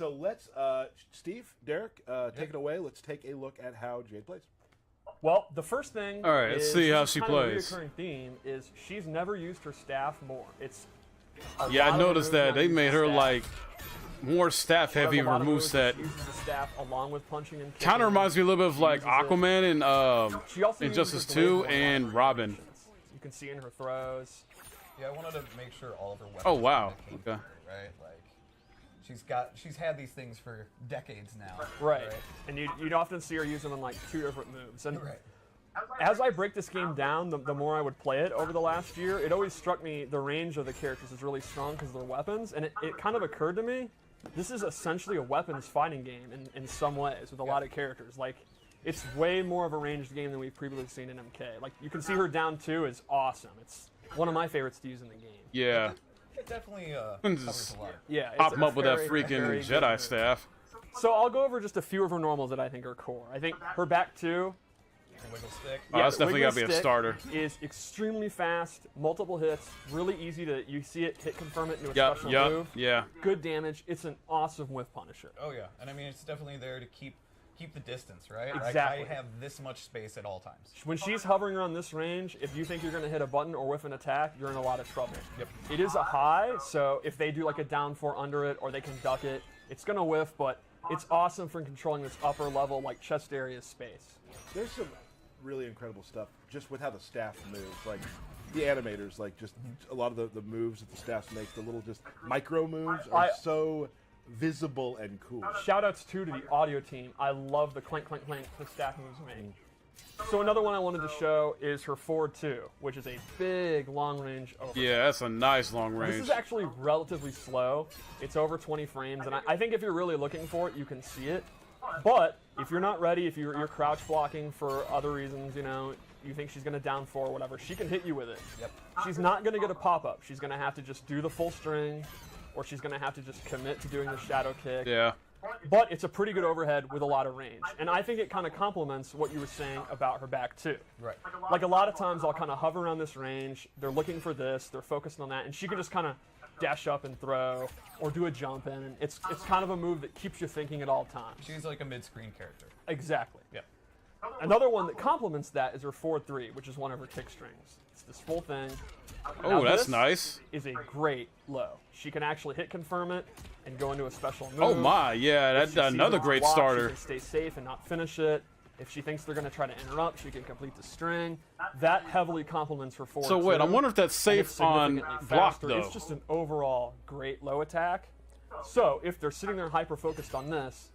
So let's, Steve, Derek, take it away. Let's take a look at how Jade plays. Well, the first thing All right, let's see how she plays. A reoccurring theme is she's never used her staff more. It's yeah, I noticed that they made her like more staff heavy of her moveset. Uses the staff along with punching and kind of reminds me a little bit of like Aquaman and Injustice 2 and Robin. You can see in her throws. Yeah, I wanted to make sure all of her weapons. Oh wow. Okay. Right, like she's had these things for decades now. Right. And you'd often see her use them in like 2 different moves. And Right. as I break this game down, the more I would play it over the last year, it always struck me the range of the characters is really strong because of their weapons. And it kind of occurred to me, this is essentially a weapons fighting game in some ways with a lot of characters. Like, it's way more of a ranged game than we've previously seen in MK. Like, you can see her down 2 is awesome. It's one of my favorites to use in the game. Yeah. It definitely covers a lot. Yeah. Pop him up with that very, freaking very Jedi good staff. So I'll go over just a few of her normals that I think are core. I think her back 2. The wiggle stick. Oh, that's definitely got to be a Stick starter. Is extremely fast, multiple hits, really easy to, you see it, hit confirm it into a special move. Yeah. Good damage. It's an awesome whiff punisher. Oh yeah, and I mean it's definitely there to keep the distance, right? Exactly. Like, I have this much space at all times. When she's hovering around this range, if you think you're going to hit a button or whiff an attack, you're in a lot of trouble. Yep. It is a high, so if they do like a down 4 under it or they can duck it, it's going to whiff, but it's awesome for controlling this upper level, like chest area space. There's some really incredible stuff just with how the staff moves. Like, the animators, like, just a lot of the moves that the staff makes, the little just micro moves are so visible and cool. Shoutouts too to the audio team. I love the clank, clank, clank the staff moves make. So another one I wanted to show is her forward 2, which is a big long range overhead. Yeah, that's a nice long range. This is actually relatively slow. It's over 20 frames, and I think if you're really looking for it, you can see it. But if you're not ready, if you're crouch blocking for other reasons, you know, you think she's going to down 4 or whatever, she can hit you with it. Yep. She's not going to get a pop-up. She's going to have to just do the full string, or she's going to have to just commit to doing the shadow kick. Yeah. But it's a pretty good overhead with a lot of range. And I think it kind of complements what you were saying about her back too. Right. Like a lot of times I'll kind of hover around this range, they're looking for this, they're focused on that, and she can just kind of dash up and throw, or do a jump in. And it's kind of a move that keeps you thinking at all times. She's like a mid-screen character. Exactly. Yeah. Another one that complements that is her forward 3, which is one of her kick strings. It's this full thing. Oh, Now, that's this nice. Is a great low. She can actually hit confirm it and go into a special move. Oh my, yeah, that's another great block, starter. She can stay safe and not finish it. If she thinks they're going to try to interrupt, she can complete the string. That heavily complements her forward. So wait, I wonder if that's safe on block though. It's just an overall great low attack. So if they're sitting there hyper focused on this,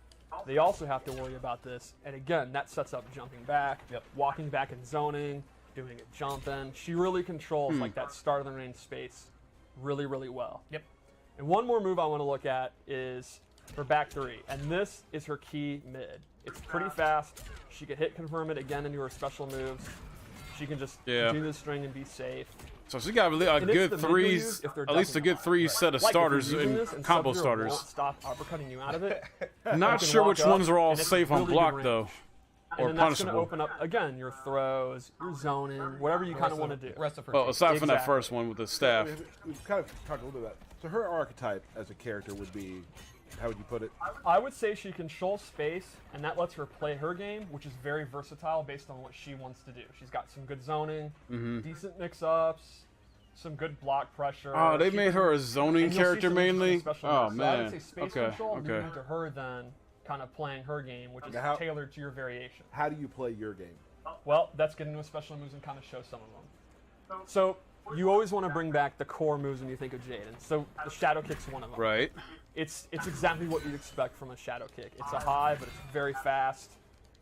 they also have to worry about this. And again, that sets up jumping back, walking back and zoning, doing a jump in. She really controls like that start of the range space really, really well. Yep. And one more move I want to look at is her back 3. And this is her key mid. It's pretty fast. She can hit confirm it again into her special moves. She can just do the string and be safe. So she got really a good at least a good 3 set of starters and combo starters. Won't stop uppercutting you out of it. Not sure which ones are all safe on block though. And then that's going to open up, again, your throws, your zoning, whatever you kind of want to do. Well, aside from that first one with the staff. We've kind of talked a little bit about that. So her archetype as a character would be, how would you put it? I would say she controls space, and that lets her play her game, which is very versatile based on what she wants to do. She's got some good zoning, decent mix-ups, some good block pressure. Oh, they made her a zoning character mainly? Oh, man. So I would say space control leading to her then kind of playing her game, which is tailored to your variation. How do you play your game? Well, that's getting into special moves and kind of show some of them. So you always want to bring back the core moves when you think of Jade, and so the shadow kick's one of them. Right. It's exactly what you'd expect from a shadow kick. It's a high, but it's very fast.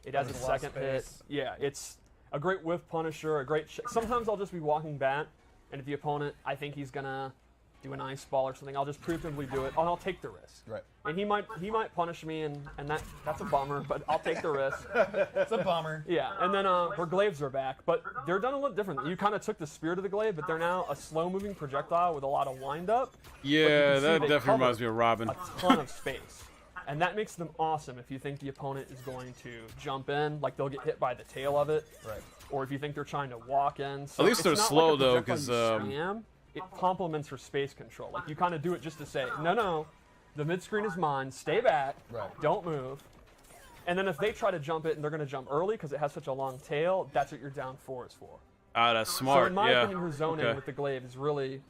It has a second hit. Yeah, it's a great whiff punisher, a great... Sometimes I'll just be walking back, and if the opponent, I think he's going to do an ice ball or something, I'll just preemptively do it, and I'll take the risk. Right. And he might punish me, and that's a bummer, but I'll take the risk. It's a bummer. Yeah, and then her glaives are back, but they're done a little different. You kind of took the spirit of the glaive, but they're now a slow-moving projectile with a lot of wind-up. Yeah, that definitely reminds me of Robin. A ton of space. And that makes them awesome if you think the opponent is going to jump in, like they'll get hit by the tail of it. Right. Or if you think they're trying to walk in. So at least they're slow, though, because... it complements her space control. Like, you kind of do it just to say, no, The mid screen is mine. Stay back. Right. Don't move. And then if they try to jump it and they're going to jump early because it has such a long tail, that's what your down 4 is for. Ah, that's smart. So in my yeah. opinion, her zoning with the glaive is really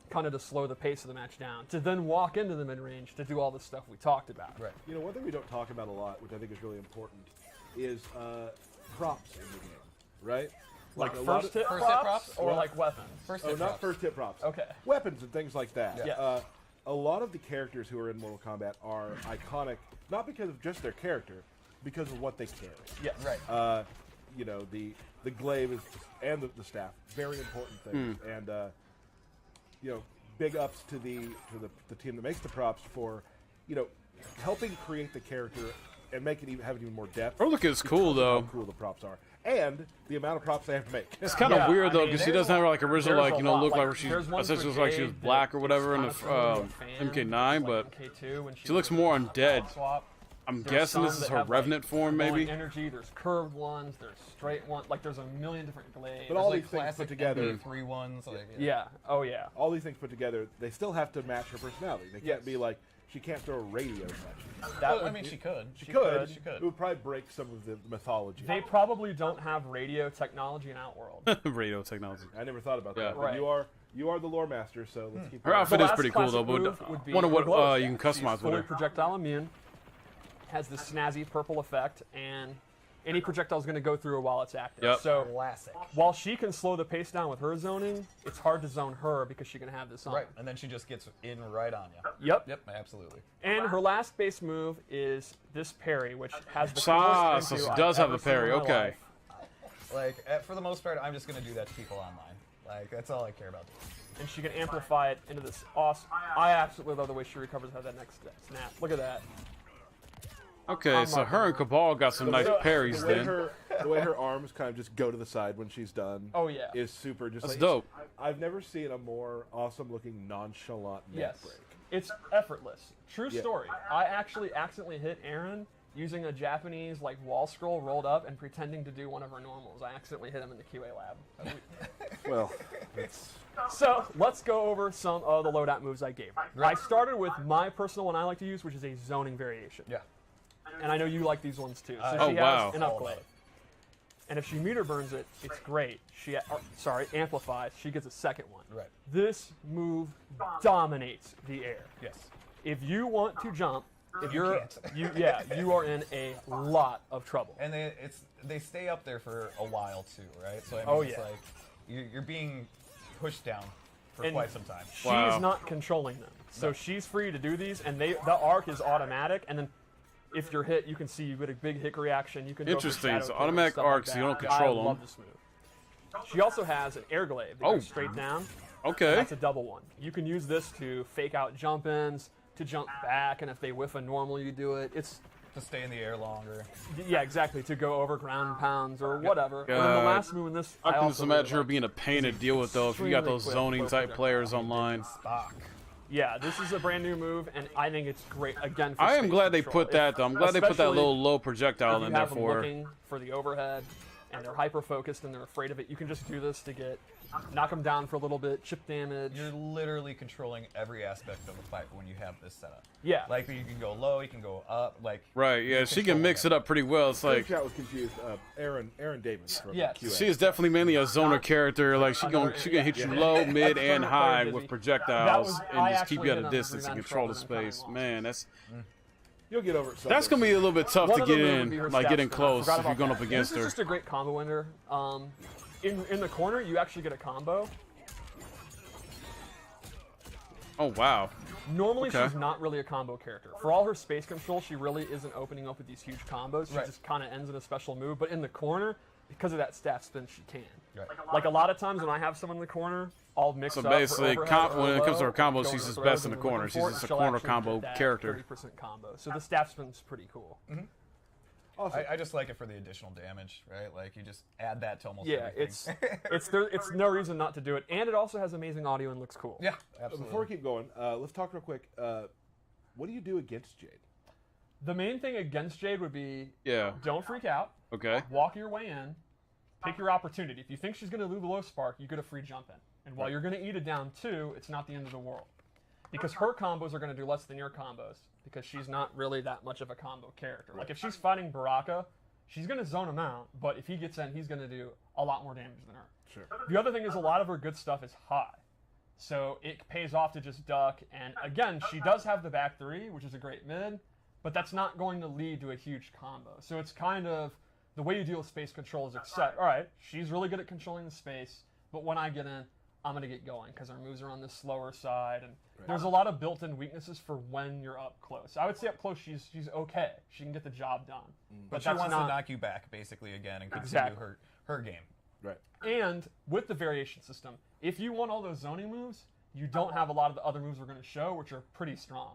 kind of to slow the pace of the match down, to then walk into the mid-range to do all the stuff we talked about. Right. You know, one thing we don't talk about a lot, which I think is really important, is props in the game, right? Like a lot first of- hit First hit props props? or like weapons? First Oh, hit not props. first hit props. Okay. Weapons and things like that. Yeah. A lot of the characters who are in Mortal Kombat are iconic, not because of just their character, because of what they carry. Yes. Right. You know, the glaive is and the staff, very important things. And you know, big ups to the team that makes the props for, you know, helping create the character and make it have even more depth. Her look is cool because of though. How cool the props are, and the amount of props they have to make. It's kind of Yeah, weird I though mean, because she there's doesn't have like original there's like a you know lot. look like Like, where she there's one essentially for looks like she was Jade black or that whatever in is the kinda similar to a fan, MK9, like but MK2 when she looks more undead. Swap. I'm There's guessing this some is that her have, Revenant like, form glowing maybe. energy. There's curved ones. There's straight ones. Like there's a million different glaives. But all Like these things classic put together, MK3 ones. Like, yeah. Oh yeah. all these things put together, they still have to match her personality. They can't Yes. be like she can't throw a radio much. That Well, I would mean, be- she could. She could. She could. It would probably break some of the mythology. They probably don't have radio technology in Outworld. Radio technology. I never thought about Yeah. that. But Right. you are the lore master, so let's keep. Her going. outfit The is last pretty cool though. classic But move would be wonder what her glow you can staff. customize She's fully with her. projectile immune. Has this snazzy purple effect, and any projectile is going to go through her while it's active. Yep. So Classic. while she can slow the pace down with her zoning, it's hard to zone her because she can have this on. Right. And then she just gets in right on you. Yep. Yep. Absolutely. And her last base move is this parry, which has the Ah, coolest so into she I've does have ever the parry, seen in my okay. life. Like, for the most part, I'm just gonna do that to people online. Like, that's all I care about. And she can amplify it into this awesome. I absolutely love the way she recovers how that next snap. Look at that. Okay, so her and Cabal got some nice So- parries The way, then. the way her arms kind of just go to the side when she's done. Oh, yeah. Is super. Just That's like, dope. I've never seen a more awesome looking nonchalant neck Yes. break. It's effortless. True Yeah. story. I actually accidentally hit Aaron using a Japanese like wall scroll rolled up and pretending to do one of her normals. I accidentally hit him in the QA lab. Well, it's So let's go over some of the loadout moves I gave her. I started with my personal one I like to use, which is a zoning variation. Yeah. And I know you like these ones too. So Oh, she wow. has an upglaive. And if she meter burns it, it's great. She amplifies. She gets a second one. Right. This move dominates the air. Yes. If you want to jump, if You you're can't. you are in a lot of trouble. And they stay up there for a while too, right? So I mean, Oh, it's yeah. like you're being pushed down for And quite some time. She's Wow. not controlling them. So she's free to do these, and the arc is automatic, and then if you're hit, you can see you get a big hit reaction. You can go for Interesting. shadow So kick and automatic stuff like arcs, you that. don't control I 'em. love this move. She also has an air glaive that Oh. goes straight down. Okay. That's a double one. You can use this to fake out jump ins, to jump back, and if they whiff a normal, you do it. It's To stay in the air longer. yeah, exactly, to go over ground and pounds or whatever. And then the God. last move in this, I can just also really imagine her like. being a pain to deal with though if you got Extremely those quick zoning flow type projectile. players online. Spock. Yeah, this is a brand new move, and I think it's great. Again, for I am space glad they control. put that though. I'm glad they put that Especially little low if projectile you in there have them for her. looking for the overhead, and they're hyper focused and they're afraid of it. You can just do this to knock them down for a little bit, chip damage. You're literally controlling every aspect of the fight when you have this setup. Yeah. Like you can go low, you can go up. Like Right, yeah, you she control can mix that. it up pretty well. It's like chat was confused. Aaron Davis from Yes. QA. she is definitely mainly a zoner character. Like she Another- can hit you yeah. low, mid, That's and very high busy. with That projectiles was- and I just keep actually you at hit a on the distance and revenge control the roll and kinda space. lost. Man, that's You'll get over it. someday. gonna be a little bit tough One to other get move would in, be her like stab getting spin. I close forgot if you're about going that. up against This her. is just a great combo ender. In the corner, you actually get a combo. Oh wow. Normally, Okay. she's not really a combo character. For all her space control, she really isn't opening up with these huge combos. She Right. just kind of ends in a special move. But in the corner, because of that staff spin, she can. Right. Like a lot of times when I have someone in the corner, I'll mix So up her basically, overhead or when it comes to her low, combos, go she's to just throws best in and the corner. looking She's for it, just a and she'll corner actually combo get that character. 30% combo. So the staff spin's pretty cool. Awesome. I just like it for the additional damage, right? Like you just add that to almost Yeah, everything. it's no reason not to do it, and it also has amazing audio and looks cool. Yeah, absolutely. Before we keep going, let's talk real quick. What do you do against Jade? The main thing against Jade would be Yeah. don't freak out, Okay. walk your way in, pick your opportunity. If you think she's going to do the low spark, you get a free jump in. And while you're going to eat it down too, it's not the end of the world. because her combos are going to do less than your combos because she's not really that much of a combo character. Like if she's fighting Baraka, she's going to zone him out, but if he gets in, he's going to do a lot more damage than her. Sure. The other thing is a lot of her good stuff is high. So it pays off to just duck, and again, she does have the back 3, which is a great mid, but that's not going to lead to a huge combo. So it's kind of, the way you deal with space control is accept, all right, she's really good at controlling the space, but when I get in, I'm going to get going because our moves are on the slower side, and there's a lot of built-in weaknesses for when you're up close. I would say up close, she's okay. She can get the job done. But she wants to knock you back, basically, again, and continue her game. Right. And with the variation system, if you want all those zoning moves, you don't have a lot of the other moves we're going to show, which are pretty strong.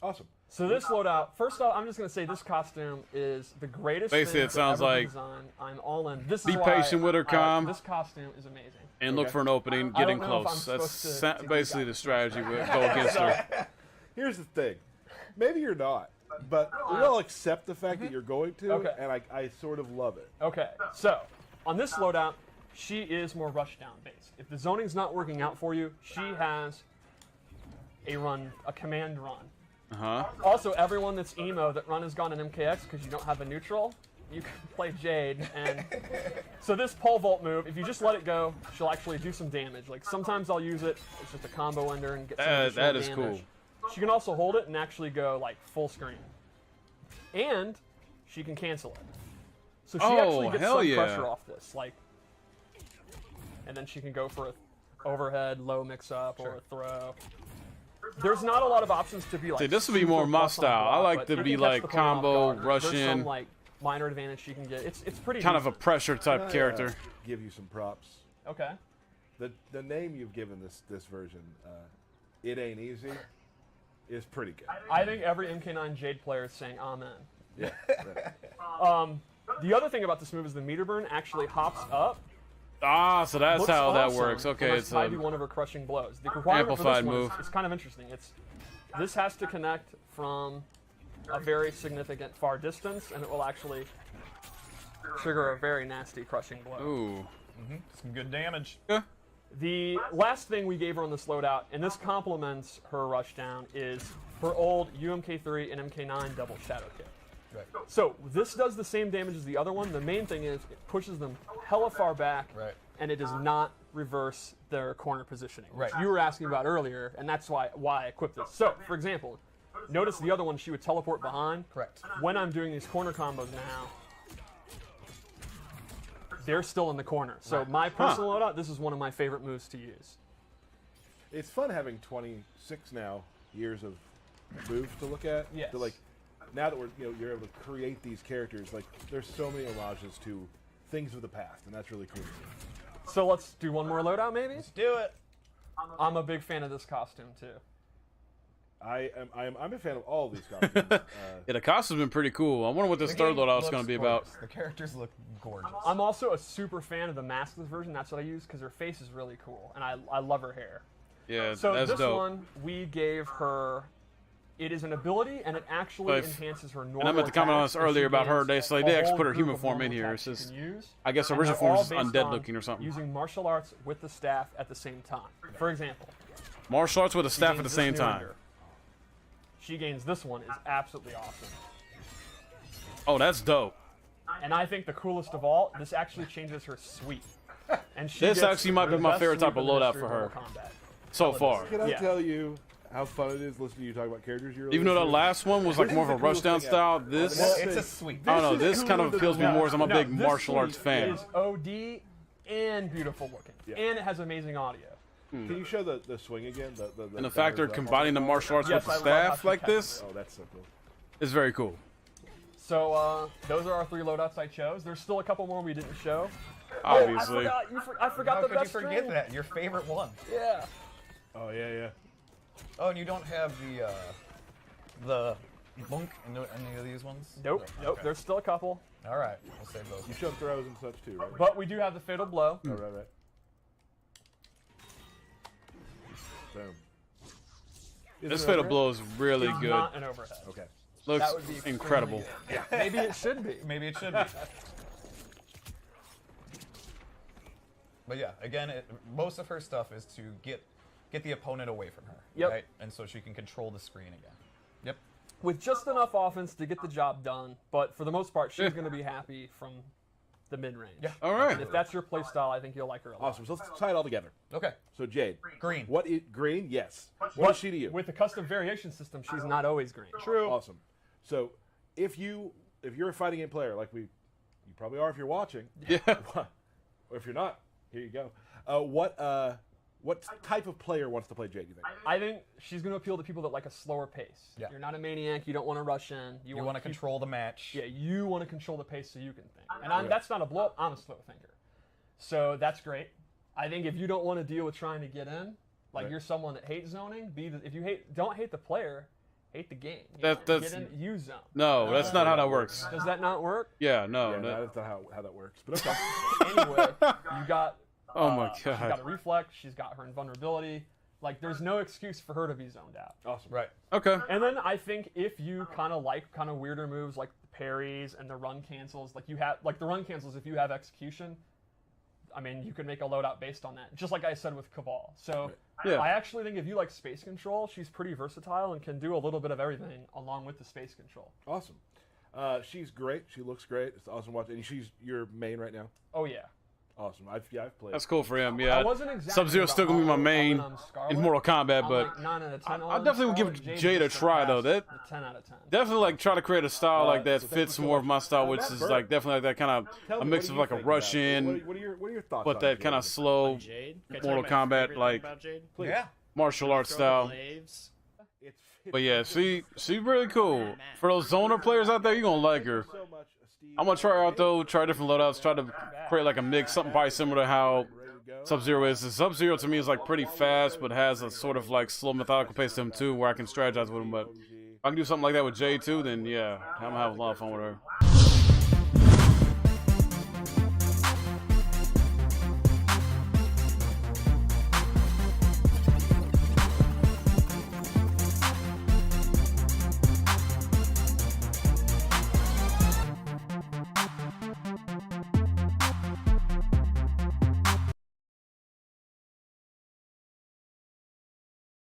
Awesome. So this loadout, first off, I'm just going to say this costume is the greatest Basically, thing it sounds ever like designed. I'm all in. This be is patient with her, Com. This costume is amazing. And look for an opening, get in close. That's basically the strategy we go against her. Here's the thing. Maybe you're not, but we'll accept the fact that you're going to, and I sort of love it. Okay, so on this loadout, she is more rushdown based. If the zoning's not working out for you, she has a command run. Also, everyone that's emo that run has gone in MKX because you don't have a neutral, you can play Jade. And so this pole vault move, if you just let it go, she'll actually do some damage. Like sometimes I'll use it, it's just a combo ender and get some additional that is damage. cool. She can also hold it and actually go like full screen. And she can cancel it. So she actually gets some pressure off this. Like, and then she can go for an overhead, low mix-up, or a throw. There's not a lot of options to be like. See, this would be more my style. I like to be like combo, rush in. There's some like minor advantage she can get. It's pretty kind of a pressure type character. Give you some props. Okay. The name you've given this version, It Ain't Easy, is pretty good. I think every MK9 Jade player is saying amen. Yeah. Right. The other thing about this move is the meter burn actually hops up. Ah, so that's how that works. Okay, it's might be one of her crushing blows. The requirement amplified for this move. One is kind of interesting. This has to connect from a very significant far distance, and it will actually trigger a very nasty crushing blow. Ooh. Some good damage. Yeah. The last thing we gave her on this loadout, and this complements her rushdown, is her old UMK3 and MK9 double shadow kick. Right. So this does the same damage as the other one. The main thing is it pushes them hella far back, and it does not reverse their corner positioning, which you were asking about earlier, and that's why I equipped this. So, for example, notice the other one, she would teleport behind. Correct. When I'm doing these corner combos now, they're still in the corner. So my personal loadout, this is one of my favorite moves to use. It's fun having 26 now years of moves to look at. Yes. To, like, now that you're able to create these characters, like there's so many homages to things of the past, and that's really cool. So let's do one more loadout, maybe. Let's do it. I'm a big fan of this costume too. I'm a fan of all of these costumes. Yeah, the costume's been pretty cool. I wonder what this third loadout's going to be about. The characters look gorgeous. I'm also a super fan of the maskless version. That's what I use because her face is really cool, and I love her hair. Yeah, so that's this dope. one we gave her. It is an ability, and it actually enhances her normal. And I meant to comment on this earlier about her. They actually put her human group form of in here. normal It's attacks just, you can use, I guess her and original they're form all is based undead on looking or something. Using martial arts with the staff at the same time. For example, martial arts with a staff at the gains same this new time. under. She gains this one is absolutely awesome. Oh, that's dope. And I think the coolest of all, this actually changes her sweep. And she This gets actually might be the my best favorite type sweep of in the loadout history for of her. Mortal Kombat. So far. Can I tell you how fun it is listening to you talk about characters you're Even though the last one was like more of a rushdown style, this, Well, it's a sweep. I don't know, this kind of appeals to me more as I'm a big this martial arts sweep fan. is OD and beautiful looking. And it has amazing audio. Can you show the swing again? And the fact they're combining the martial arts with the I love staff how she like catches this Oh, that's so cool. is very cool. So those are our 3 loadouts I chose. There's still a couple more we didn't show. Obviously. I forgot How the could you best forget string. that? Your favorite one. Yeah. Oh yeah. Oh, and you don't have the bunk in any of these ones? Nope. Okay. There's still a couple. All right, we'll save those. You shove throws and such too, right? But we do have the fatal blow. Oh, right. Boom. This fatal blow is really It's good. not an overhead. Okay. Looks That would be extremely incredible. good. Maybe it should be. Maybe it should be. But yeah, again, most of her stuff is to get get the opponent away from her. Yep. Right? And so she can control the screen again. Yep. With just enough offense to get the job done, but for the most part, she's going to be happy from the mid-range. Yeah. All right. And if that's your play style, I think you'll like her a lot. Awesome. So let's tie it all together. Okay. So Jade. Green. What is green? Yes. What is she to you? With the custom variation system, she's not always green. True. Awesome. So if you're a fighting game player, like you probably are if you're watching. Yeah. Or if you're not, here you go. What type of player wants to play Jade, do you think? I think she's going to appeal to people that like a slower pace. Yeah. You're not a maniac. You don't want to rush in. You want to control the match. Yeah, you want to control the pace so you can think. And that's not a blow up. I'm a slow thinker. So that's great. I think if you don't want to deal with trying to get in, like you're someone that hates zoning, don't hate the player, hate the game. That's get in, use zone. No, that's not how that works. Does that not work? Yeah, no. Yeah, that's not how that works. But okay. Anyway, you got. Oh my She's got god. a reflex. She's got her invulnerability. Like, there's no excuse for her to be zoned out. Awesome. Right. Okay. And then I think if you kind of like kind of weirder moves like the parries and the run cancels, like the run cancels, if you have execution, I mean, you could make a loadout based on that. Just like I said with Cabal. So Yeah. I actually think if you like space control, she's pretty versatile and can do a little bit of everything along with the space control. Awesome. She's great. She looks great. It's awesome watching. And she's your main right now. Oh yeah. Awesome. I've played. That's cool for him. Yeah. I wasn't exactly Sub-Zero's still gonna be my main in Mortal Kombat, but like 9 out of 10 I definitely would give Jade a try though. That 10 out of 10. definitely like try to create a style like that so thank fits you so more much. of my style, which is like definitely like that kind Tell of a me, mix what of do like you a think rush about it? in, What are your thoughts? but on that kind of Jade? slow Jade? Can I tell Mortal you my Kombat favorite thing like about Jade? Please. Yeah. martial arts Throw style. the waves. But yeah, she's really cool. For those zoner players out there, you're gonna like her. So much, Steve. I'm gonna try her out though, try different loadouts, try to create like a mix, something probably similar to how Sub-Zero is. Sub-Zero to me is like pretty fast, but has a sort of like slow methodical pace to him too, where I can strategize with him. But if I can do something like that with Jay too, then yeah, I'm gonna have a lot of fun with her.